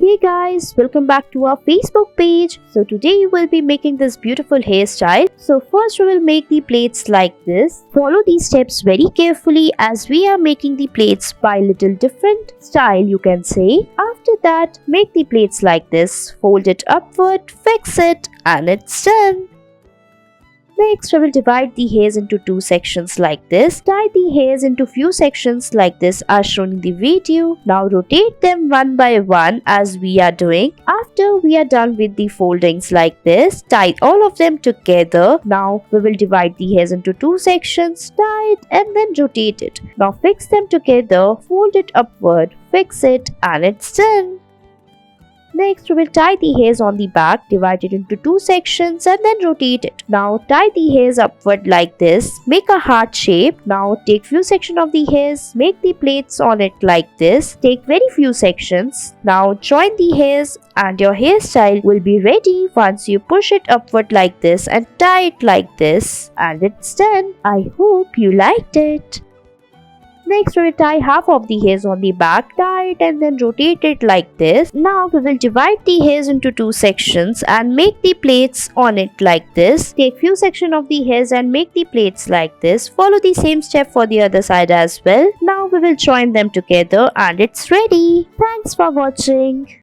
Hey guys, welcome back to our Facebook page. So today we will be making this beautiful hairstyle. So first we will make the plaits like this. Follow these steps very carefully as we are making the plaits by little different style you can say. After that, make the plaits like this. Fold it upward, fix it and it's done. Next, we will divide the hairs into two sections like this. Tie the hairs into few sections like this as shown in the video. Now rotate them one by one as we are doing. After we are done with the foldings like this, tie all of them together. Now we will divide the hairs into two sections, tie it and then rotate it. Now fix them together, fold it upward, fix it and it's done. Next, we will tie the hairs on the back, divide it into two sections and then rotate it. Now tie the hairs upward like this, make a heart shape. Now take few sections of the hairs, make the plaits on it like this. Take very few sections. Now join the hairs and your hairstyle will be ready once you push it upward like this and tie it like this. And it's done. I hope you liked it. Next, we will tie half of the hairs on the back, tie it and then rotate it like this. Now we will divide the hairs into two sections and make the plaits on it like this. Take few sections of the hairs and make the plaits like this. Follow the same step for the other side as well. Now we will join them together and it's ready. Thanks for watching.